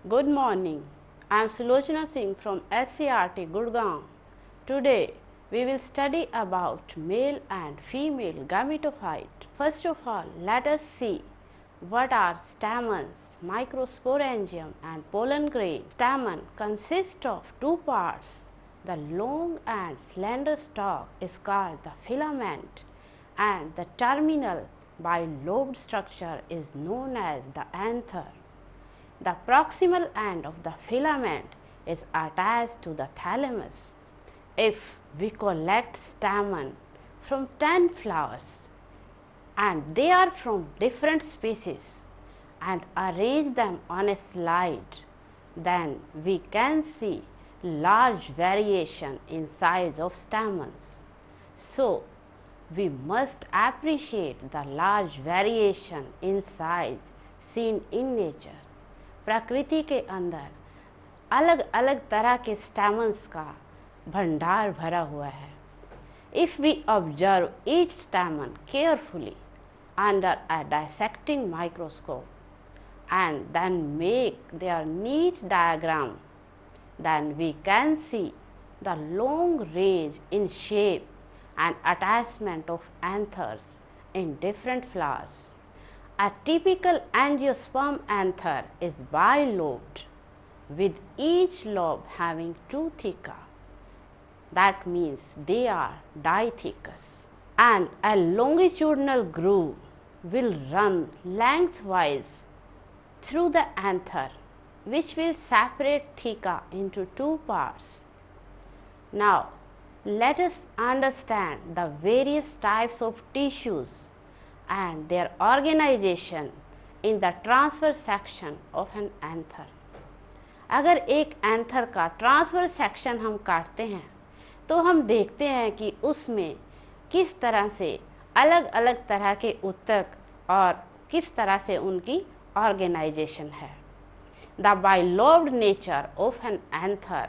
Good morning. I am Sulochana Singh from SCRT Gurgaon. Today we will study about male and female gametophyte. First of all, let us see what are stamens, microsporangium and pollen grain. Stamen consists of two parts. The long and slender stalk is called the filament and the terminal bilobed structure is known as the anther. The proximal end of the filament is attached to the thalamus. If we collect stamen from 10 flowers and they are from different species and arrange them on a slide, then we can see large variation in size of stamens. So, we must appreciate the large variation in size seen in nature. प्रकृति के अंदर अलग अलग तरह के स्टैमन्स का भंडार भरा हुआ है. If we observe each stamen carefully under a dissecting microscope and then make their neat diagram, then we can see the long range in shape and attachment of anthers in different flowers. A typical angiosperm anther is bilobed, with each lobe having two theca. That means they are dithecous. And a longitudinal groove will run lengthwise through the anther, which will separate theca into two parts. Now, let us understand the various types of tissues and their organization in the transverse section of an anther. अगर एक anther का transverse section हम काटते हैं तो हम देखते हैं कि उसमें किस तरह से अलग अलग तरह के ऊतक और किस तरह से उनकी ऑर्गेनाइजेशन है. The bilobed nature of an anther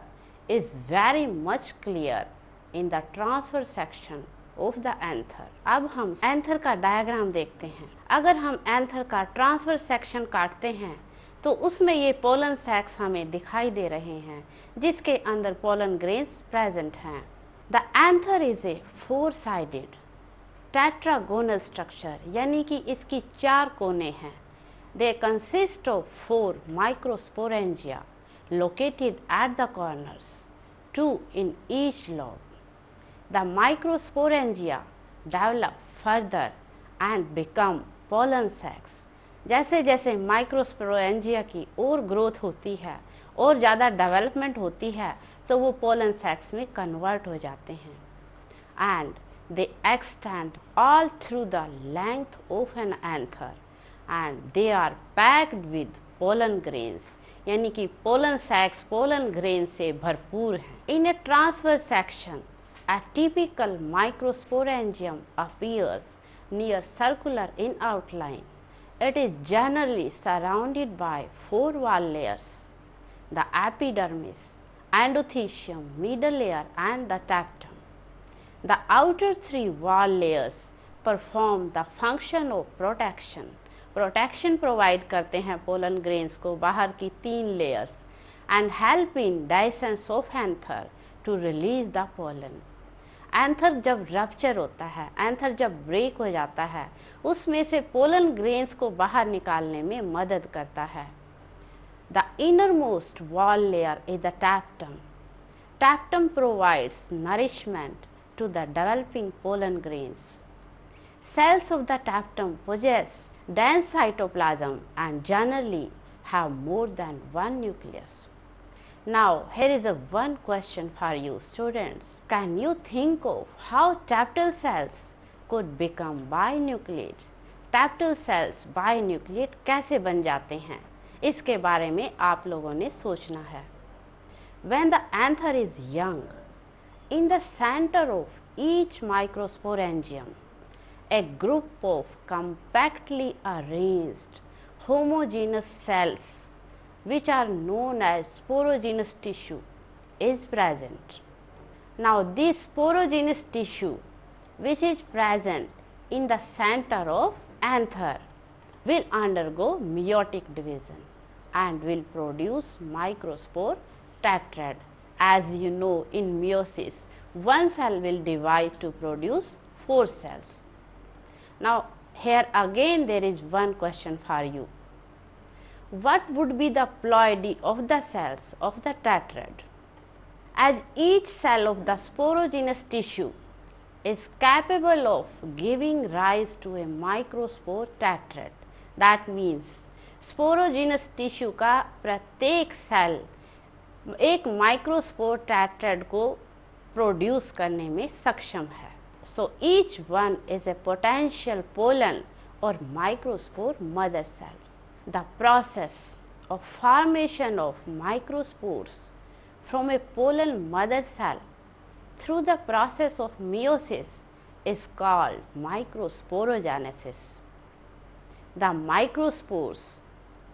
is very much clear in the transverse section of the anther. अब हम एंथर का डायग्राम देखते हैं. अगर हम एंथर का ट्रांसवर्स सेक्शन काटते हैं तो उसमें ये पोलन सैक्स हमें दिखाई दे रहे हैं जिसके अंदर पोलन ग्रेन्स प्रेजेंट हैं. The anther is a 4-sided tetragonal structure, यानी कि इसकी 4 कोने हैं. They consist of 4 microsporangia located at the corners, 2 in each lobe. The microsporangia develop further and become pollen sacs. जैसे जैसे माइक्रोस्पोरेंजिया की और ग्रोथ होती है और ज़्यादा डेवलपमेंट होती है तो वो पोलन सैक्स में कन्वर्ट हो जाते हैं. And they extend all through the length of an anther and they are packed with pollen grains, यानी कि पोलन सैक्स पोलन ग्रेन से भरपूर हैं. In a transverse section a typical microsporangium appears near circular in outline. It is generally surrounded by 4 wall layers: the epidermis, endothecium, middle layer and the tapetum. The outer 3 wall layers perform the function of protection. Protection provide करते हैं pollen grains को बाहर की 3 layers and help in dehiscence of anther to release the pollen. Anther जब rupture होता है, anther जब break हो जाता है, उसमें से पोलन ग्रेन्स को बाहर निकालने में मदद करता है. The innermost wall layer is the tapetum. Tapetum provides nourishment to the developing pollen grains. Cells of the tapetum possess dense cytoplasm and generally have more than one nucleus. Now, here is one question for you students. Can you think of how tapetal cells could become binucleate? Tapetal cells binucleate कैसे बन जाते हैं, इसके बारे में आप लोगों ने सोचना है. When the anther is young, in the center of each microsporangium, a group of compactly arranged homogeneous cells which are known as sporogenous tissue is present. Now, this sporogenous tissue which is present in the center of anther will undergo meiotic division and will produce microspore tetrad. As you know, in meiosis, one cell will divide to produce 4 cells. Now, here again there is one question for you. What would be the ploidy of the cells of the tetrad? As each cell of the sporogenous tissue is capable of giving rise to a microspore tetrad, that means sporogenous tissue का प्रत्येक cell एक microspore tetrad को produce करने में सक्षम है. So each one is a potential pollen और microspore mother cell. The process of formation of microspores from a pollen mother cell through the process of meiosis is called microsporogenesis. The microspores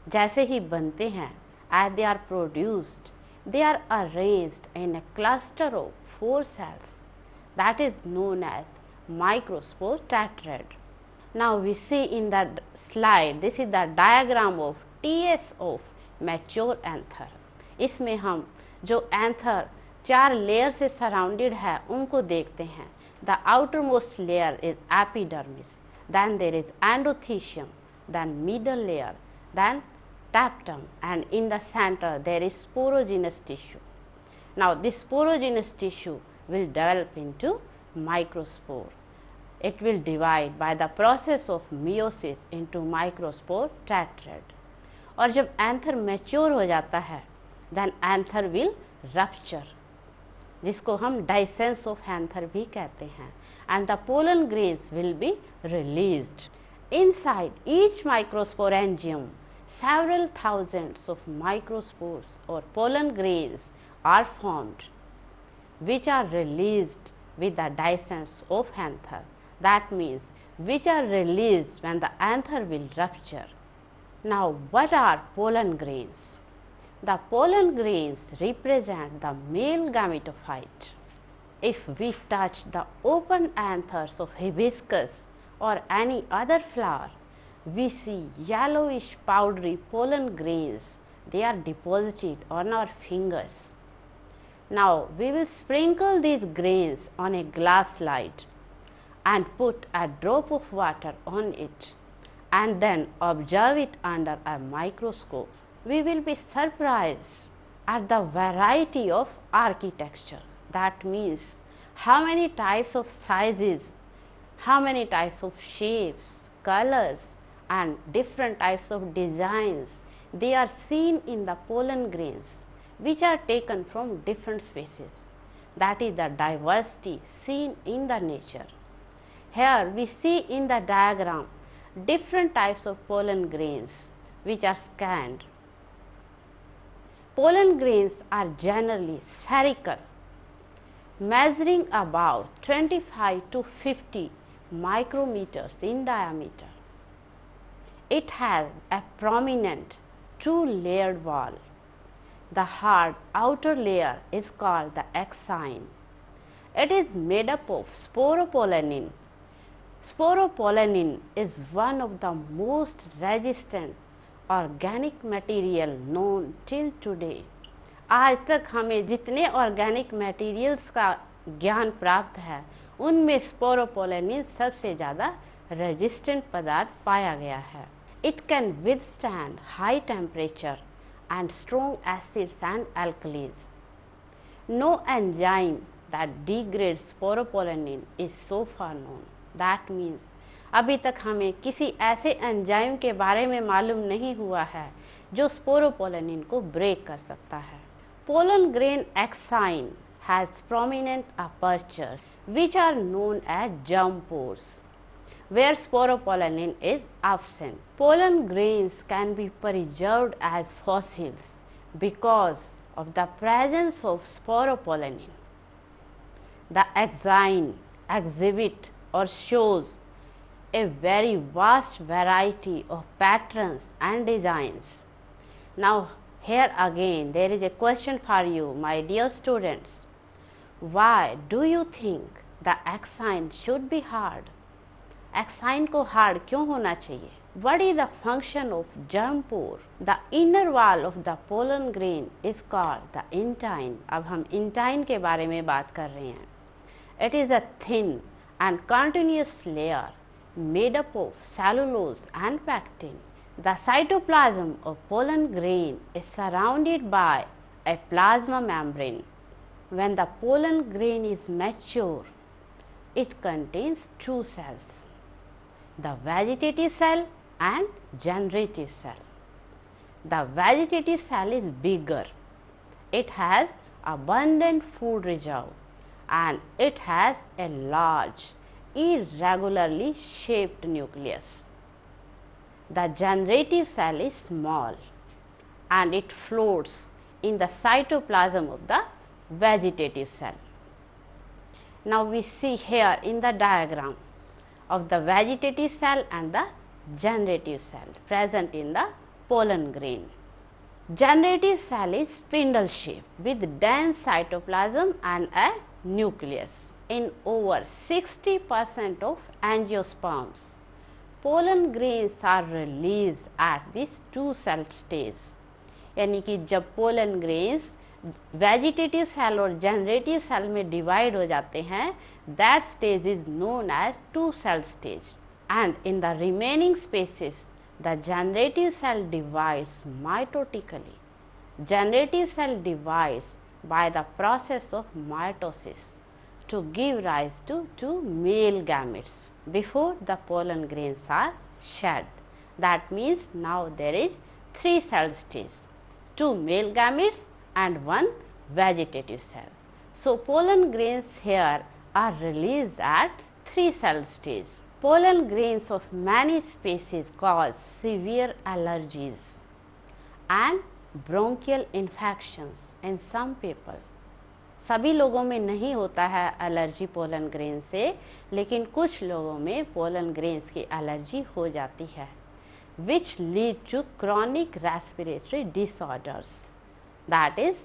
जैसे ही बनते हैं, as they are produced, they are arranged in a cluster of 4 cells that is known as microspore tetrad. Now we see in the slide, this is the diagram of TS of mature anther. इसमें हम जो anther 4 layer से surrounded है उनको देखते हैं. The outermost layer is epidermis, then there is endothecium, then middle layer, then tapetum, and in the center there is sporogenous tissue. Now this sporogenous tissue will develop into microspore. It will divide by the process of meiosis into microspore tetrad. और जब anther mature हो जाता है, then anther will rupture, जिसको हम डाइसेंस of anther भी कहते हैं, and the pollen grains will be released. Inside each microsporangium several thousands of microspores or pollen grains are formed, which are released with the dehiscence of anther. That means which are released when the anther will rupture. Now, what are pollen grains? The pollen grains represent the male gametophyte. If we touch the open anthers of hibiscus or any other flower, we see yellowish powdery pollen grains. They are deposited on our fingers. Now we will sprinkle these grains on a glass slide and put a drop of water on it and then observe it under a microscope. We will be surprised at the variety of architecture. That means how many types of sizes, how many types of shapes, colors, and different types of designs they are seen in the pollen grains, which are taken from different species. That is the diversity seen in the nature. Here we see in the diagram different types of pollen grains which are scanned. Pollen grains are generally spherical, measuring about 25 to 50 micrometers in diameter. It has a prominent 2-layered wall. The hard outer layer is called the axine. It is made up of sporopollenin. Sporopollenin is one of the most resistant organic material known till today. आज तक हमें जितने organic materials का ज्ञान प्राप्त है उनमें sporopollenin सबसे ज़्यादा रेजिस्टेंट पदार्थ पाया गया है. It can withstand high temperature and strong acids and alkalis. No enzyme that degrades sporopollenin is so far known. That means अभी तक हमें किसी ऐसे एंजाइम के बारे में मालूम नहीं हुआ है जो स्पोरोपोलेनिन को ब्रेक कर सकता है. Pollen grain axine has prominent apertures which are known as germ pores, where sporopollenin is absent. Pollen grains can be preserved as fossils because of the presence of sporopollenin. The axine exhibit or shows a very vast variety of patterns and designs. Now here again there is a question for you, my dear students. Why do you think the axine should be hard? Exine को hard क्यों होना चाहिए? What is the function of germ pore? The inner wall of the pollen grain is called the intine. अब हम intine के बारे में बात कर रहे हैं. It is a thin and continuous layer made up of cellulose and pectin. The cytoplasm of pollen grain is surrounded by a plasma membrane. When the pollen grain is mature, it contains two cells, the vegetative cell and generative cell. The vegetative cell is bigger. It has abundant food reserve and it has a large, irregularly shaped nucleus. The generative cell is small and it floats in the cytoplasm of the vegetative cell. Now we see here in the diagram of the vegetative cell and the generative cell present in the pollen grain. Generative cell is spindle shaped with dense cytoplasm and a nucleus. In over 60% of angiosperms, pollen grains are released at this two cell stage. यानी कि जब pollen grains vegetative cell और generative cell में divide हो जाते हैं, that stage is known as two cell stage. And in the remaining species the generative cell divides mitotically. Generative cell divides by the process of mitosis to give rise to male gametes before the pollen grains are shed. That means now there is three cell stage, two male gametes and one vegetative cell. So pollen grains here are released at three cell stage. Pollen grains of many species cause severe allergies and bronchial infections in some people. सभी लोगों में नहीं होता है allergy pollen grain से, लेकिन कुछ लोगों में पोलन ग्रेन्स की एलर्जी हो जाती है, which lead to chronic respiratory disorders. That is,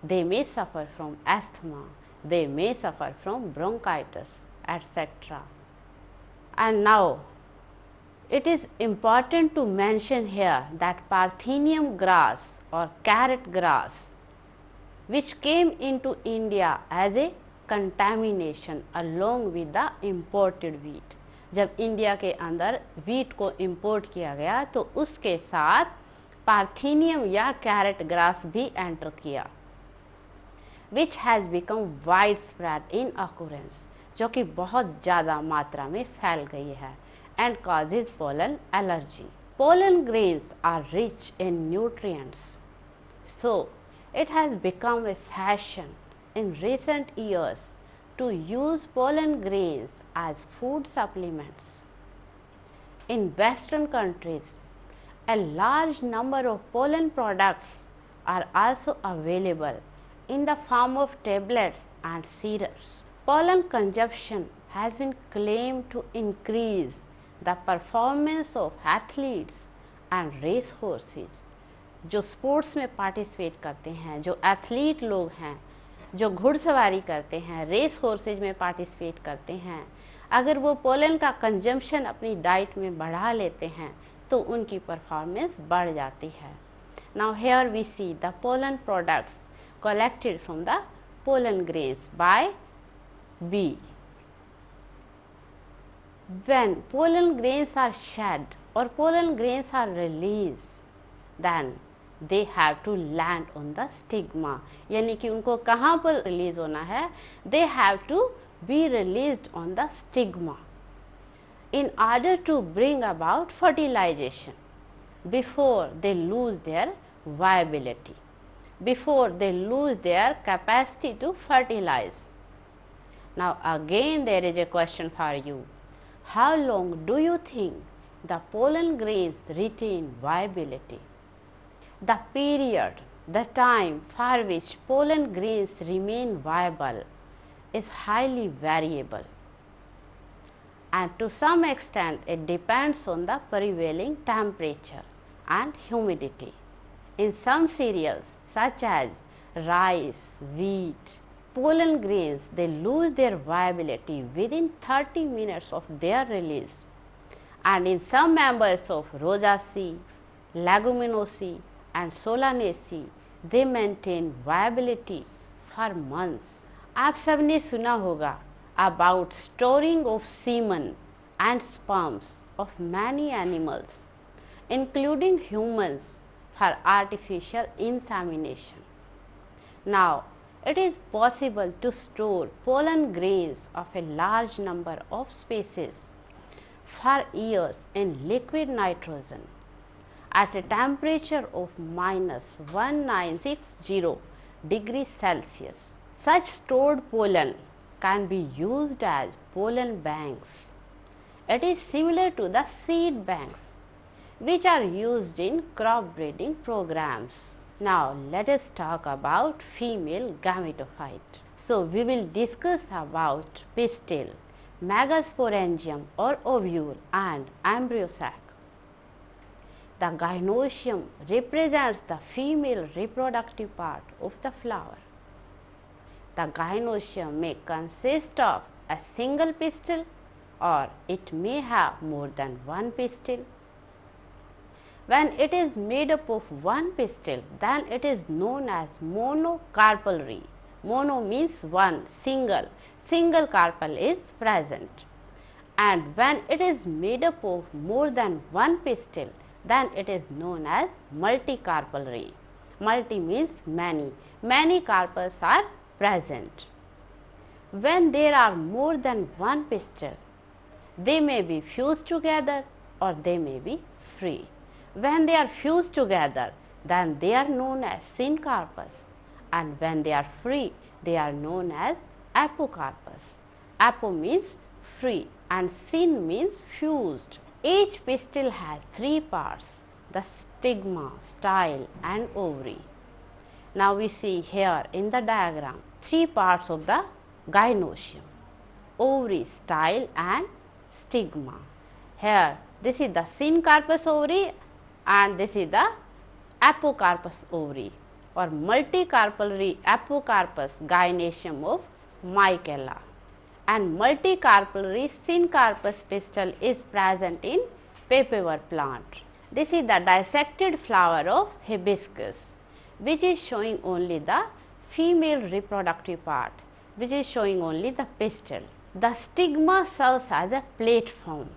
they may suffer from asthma, they may suffer from bronchitis, etc. And now, it is important to mention here that Parthenium grass or carrot grass, which came into India as a contamination along with the imported wheat. जब India के अंदर wheat को import किया गया तो उसके साथ parthenium या कैरेट ग्रास भी एंटर किया, which has become widespread in occurrence, जो कि बहुत ज़्यादा मात्रा में फैल गई है, and causes pollen allergy. Pollen grains are rich in nutrients. So, it has become a fashion in recent years to use pollen grains as food supplements. In Western countries, a large number of pollen products are also available in the form of tablets and syrups. Pollen consumption has been claimed to increase the performance of athletes and race horses. जो sports में participate करते हैं, जो athlete लोग हैं, जो घुड़सवारी करते हैं, रेस हॉर्सेज में पार्टिसिपेट करते हैं, अगर वो पोलन का कंजम्पशन अपनी डाइट में बढ़ा लेते हैं तो उनकी परफॉर्मेंस बढ़ जाती है. Now here we see the pollen products collected from the pollen grains by bee. When pollen grains are shed or pollen grains are released, then they have to land on the stigma. यानी कि उनको कहाँ पर release होना है? They have to be released on the stigma in order to bring about fertilization before they lose their viability, before they lose their capacity to fertilize. Now again there is a question for you. How long do you think the pollen grains retain viability? The period, the time for which pollen grains remain viable is highly variable, and to some extent it depends on the prevailing temperature and humidity. In some cereals such as rice, wheat, pollen grains they lose their viability within 30 minutes of their release, and in some members of Rosaceae, Leguminosae and Solanaceae, they maintain viability for months. आप सबने सुना होगा about storing of semen and sperms of many animals, including humans, for artificial insemination. Now, it is possible to store pollen grains of a large number of species for years in liquid nitrogen at a temperature of minus 1960 degrees Celsius. Such stored pollen can be used as pollen banks. It is similar to the seed banks which are used in crop breeding programs. Now, let us talk about female gametophyte. So, we will discuss about pistil, megasporangium or ovule and embryo sac. The gynoecium represents the female reproductive part of the flower. The gynoecium may consist of a single pistil or it may have more than one pistil. When it is made up of one pistil, then it is known as monocarpellary. Mono means one, single. Single carpel is present. And when it is made up of more than one pistil, then it is known as multicarpellary. Multi means many. Many carpels are present. When there are more than one pistil, they may be fused together or they may be free. When they are fused together, then they are known as syncarpus, and when they are free, they are known as apocarpus. Apo means free and syn means fused. Each pistil has three parts: the stigma, style and ovary. Now we see here in the diagram three parts of the gynoecium: ovary, style and stigma. Here this is the syncarpus ovary and this is the apocarpus ovary or multicarpellary apocarpus gynoecium of Michaela, and multicarpellary syncarpus pistil is present in papaver plant. This is the dissected flower of hibiscus, which is showing only the female reproductive part, which is showing only the pistil. The stigma serves as a platform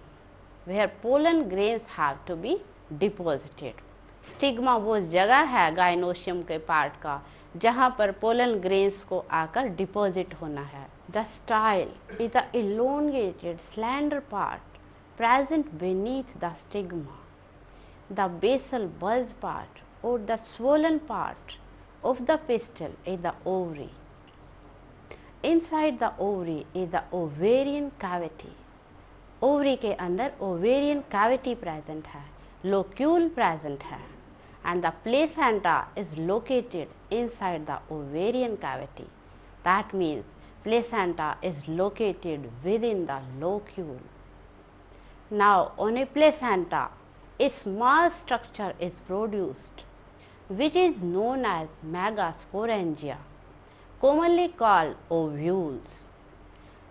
where pollen grains have to be deposited. Stigma वो जगह है gynoecium के part का जहाँ पर pollen grains को आकर deposit होना है. The style is the elongated slender part present beneath the stigma. The basal bulge part or the swollen part of the pistil is the ovary. Inside the ovary is the ovarian cavity. Ovary के अंदर ovarian cavity present है, locule present है, and the placenta is located inside the ovarian cavity. That means placenta is located within the locule. Now on a placenta, a small structure is produced which is known as megasporangia, commonly called ovules.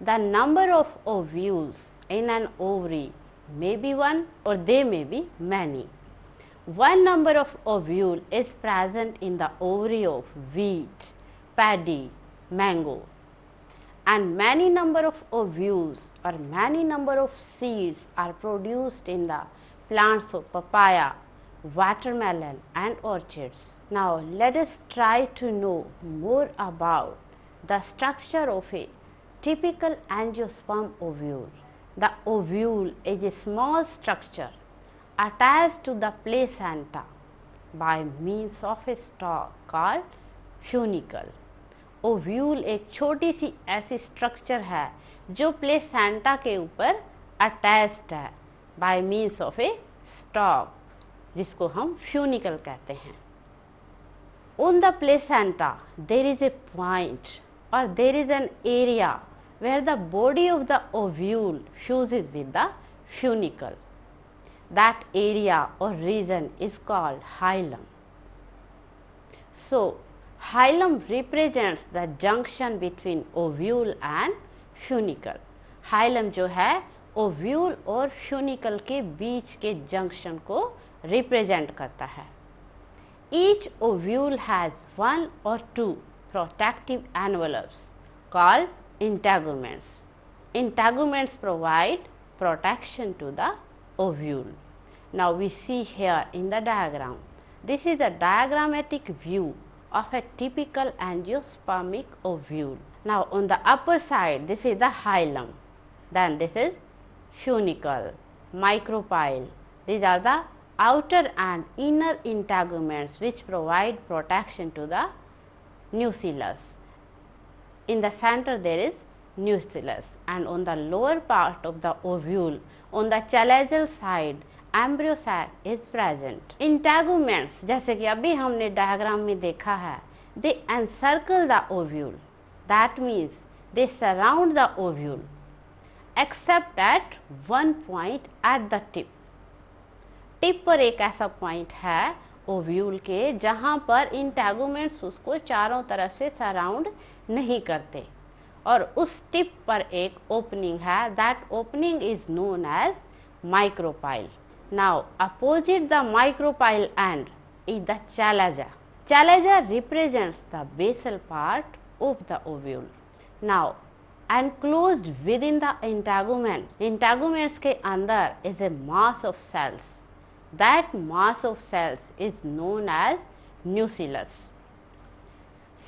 The number of ovules in an ovary may be one or they may be many. One number of ovule is present in the ovary of wheat, paddy, mango, and many number of ovules or many number of seeds are produced in the plants of papaya, watermelon and orchids. Now let us try to know more about the structure of a typical angiosperm ovule. The ovule is a small structure attached to the placenta by means of a stalk called funicle. Ovule एक छोटी सी ऐसी structure है जो placenta के ऊपर attached है bye means of A stock, जिसको हम फ्यूनिकल कहते हैं. On the placenta there is a point or there is an area where the body of the ovule fuses with the funicle. That area or region is called hilum. So, hilum represents the junction between ovule and funicle. Hilum जो है ovule और funicle के बीच के junction को represent करता है। Each ovule has one or two protective envelopes called integuments. Integuments provide protection to the ovule. Now we see here in the diagram. This is a diagrammatic view of a typical angiospermic ovule. Now on the upper side, this is the hilum. Then this is funicle, micropyle. These are the outer and inner integuments which provide protection to the nucellus. In the center there is nucellus, and on the lower part of the ovule, on the chalazal side, embryo sac is present. Integuments, जैसे कि अभी हमने diagram में देखा है, they encircle the ovule. That means they surround the ovule except at one point at the tip. Tip पर एक ऐसा पॉइंट है ओव्यूल के जहाँ पर इंटेगुमेंट्स उसको चारों तरफ से सराउंड नहीं करते, और उस टिप पर एक ओपनिंग है, that opening is known as micropyle. Now opposite the micropyle end is the chalaza. Chalaza represents the basal part of the ovule. Now enclosed within the integument, integuments के अंदर is a mass of cells. That mass of cells is known as nucellus.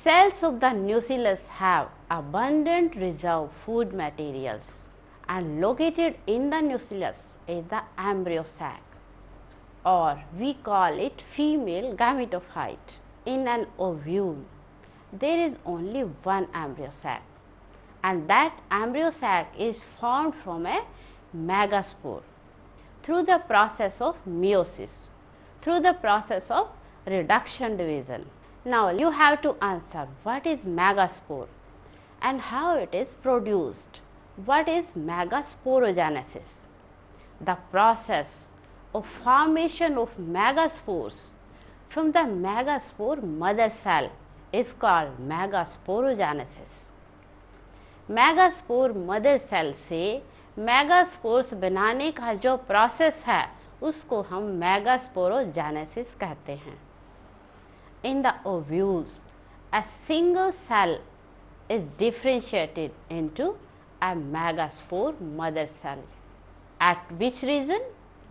Cells of the nucellus have abundant reserve food materials, and located in the nucellus is the embryo sac, or we call it female gametophyte. In an ovule, there is only one embryo sac, and that embryo sac is formed from a megaspore through the process of meiosis, through the process of reduction division. Now you have to answer what is megaspore and how it is produced. What is megasporogenesis? The process of formation of megaspores from the megaspore mother cell is called megasporogenesis. Megaspore mother cell से megaspores बनाने का जो process है उसको हम megasporogenesis कहते हैं. In the ovules a single cell is differentiated into a megaspore mother cell. At which region?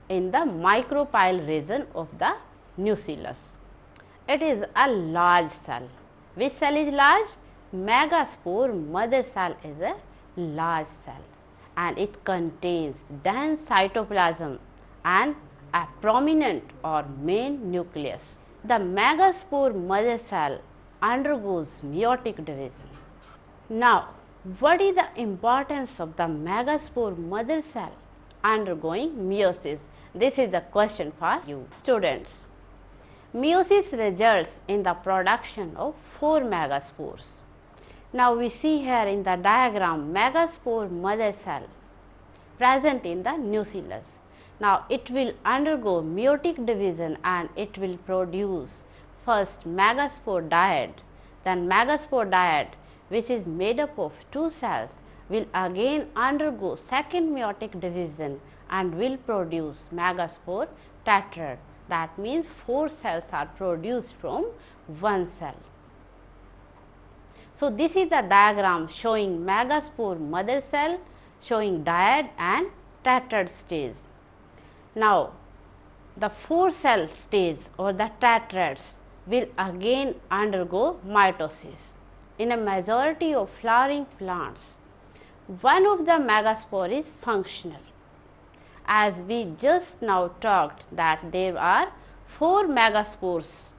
In the micropyle region of the nucellus. It is a large cell. Which cell is large? Megaspore mother cell is a large cell, and it contains dense cytoplasm and a prominent or main nucleus. The megaspore mother cell undergoes meiotic division. Now, what is the importance of the megaspore mother cell undergoing meiosis? This is the question for you students. Meiosis results in the production of 4 megaspores. Now we see here in the diagram megaspore mother cell present in the nucellus. Now it will undergo meiotic division and it will produce first megaspore dyad, then megaspore dyad, which is made up of 2 cells, will again undergo second meiotic division and will produce megaspore tetrad. That means 4 cells are produced from 1 cell. So this is the diagram showing megaspore mother cell, showing dyad and tetrad stage. Now the 4 cell stage or the tetrads will again undergo mitosis. In a majority of flowering plants, one of the megaspore is functional. As we just now talked that there are 4 megaspores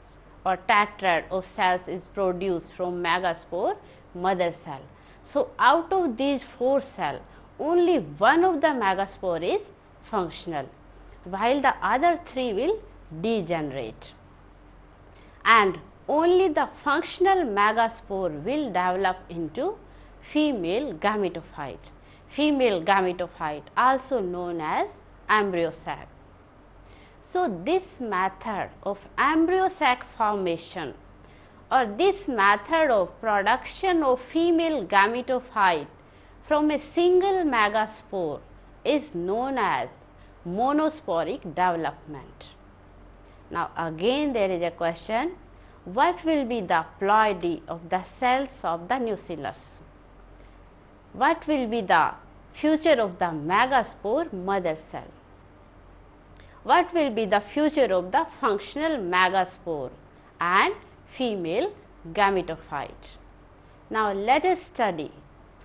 or tetrad of cells is produced from megaspore mother cell. So out of these 4 cells, only one of the megaspore is functional, while the other 3 will degenerate, and only the functional megaspore will develop into female gametophyte. Female gametophyte, also known as embryo sac. So this method of embryo sac formation or this method of production of female gametophyte from a single megaspore is known as monosporic development. Now again there is a question, what will be the ploidy of the cells of the nucellus? What will be the future of the megaspore mother cell? What will be the future of the functional megaspore and female gametophyte? Now let us study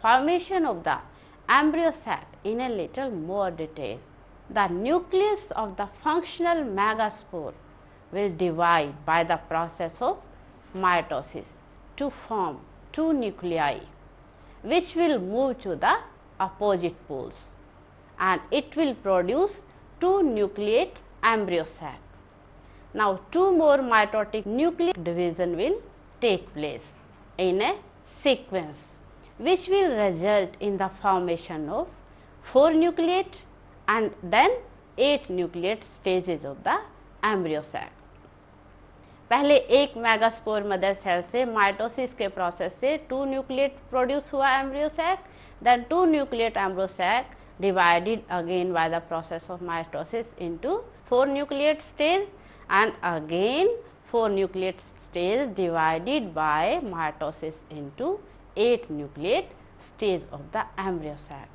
formation of the embryo sac in a little more detail. The nucleus of the functional megaspore will divide by the process of mitosis to form two nuclei, which will move to the opposite poles, and it will produce two nucleate embryo sac. Now two more mitotic nuclear division will take place in a sequence, which will result in the formation of 4 nucleate and then 8 nucleate stages of the embryo sac. पहले एक megaspore mother cell से mitosis के process से 2 nucleate produce हुआ embryo sac, then 2 nucleate embryo sac divided again by the process of mitosis into 4 nucleate stage, and again 4 nucleate stage divided by mitosis into 8 nucleate stage of the embryo sac.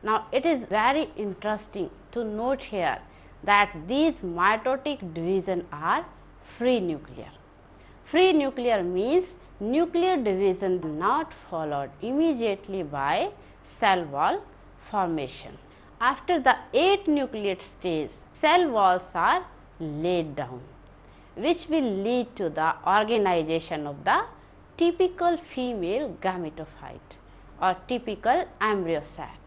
Now it is very interesting to note here that these mitotic division are free nuclear. Free nuclear means nuclear division not followed immediately by cell wall formation. After the 8 nucleate stage, cell walls are laid down, which will lead to the organization of the typical female gametophyte or typical embryo sac.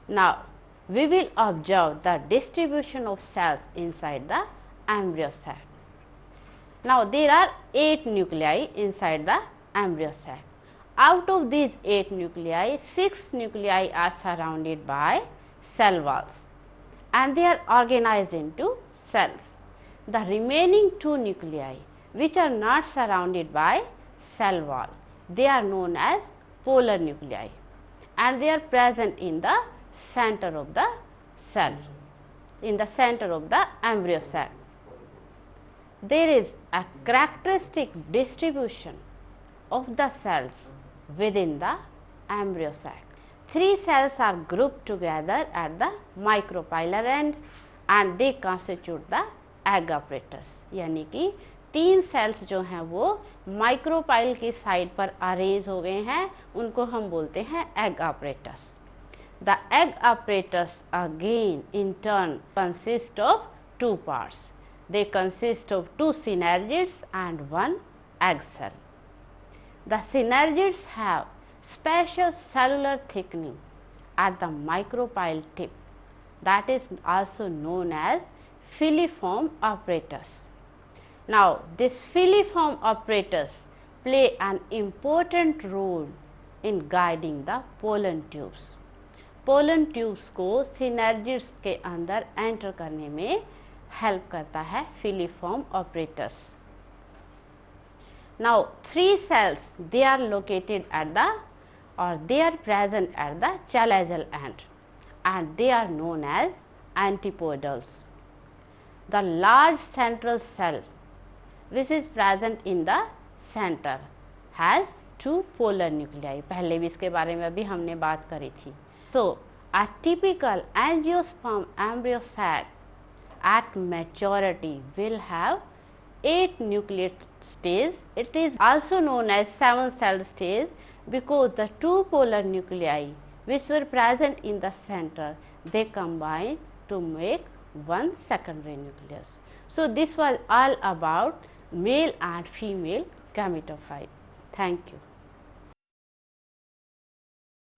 Now we will observe the distribution of cells inside the embryo sac. Now there are 8 nuclei inside the embryo sac. Out of these 8 nuclei, 6 nuclei are surrounded by cell walls and they are organized into cells. The remaining 2 nuclei which are not surrounded by cell wall, they are known as polar nuclei and they are present in the center of the cell, in the center of the embryo sac. There is a characteristic distribution of the cells within the embryo sac. 3 cells are grouped together at the micropylar end and they constitute the egg apparatus. यानी कि 3 cells जो हैं वो micropyle की side पर arrange हो गए हैं, उनको हम बोलते हैं egg apparatus. The egg apparatus again in turn consist of 2 parts. They consist of 2 synergids and 1 egg cell. The synergids have special cellular thickening at the micropyle tip, that is also known as filiform apparatus. Now this filiform apparatus play an important role in guiding the pollen tubes. Pollen tubes को synergids के अंदर enter करने में help करता है filiform apparatus. Now 3 cells, they are located at the or they are present at the chalazal end and they are known as antipodals. The large central cell which is present in the center has 2 polar nuclei. पहले भी इसके बारे में अभी हमने बात करी थी. So a typical angiosperm embryo sac at maturity will have 8 nucleate stage. It is also known as 7 cell stage because the 2 polar nuclei which were present in the center, they combine to make 1 secondary nucleus. So this was all about male and female gametophyte. Thank you.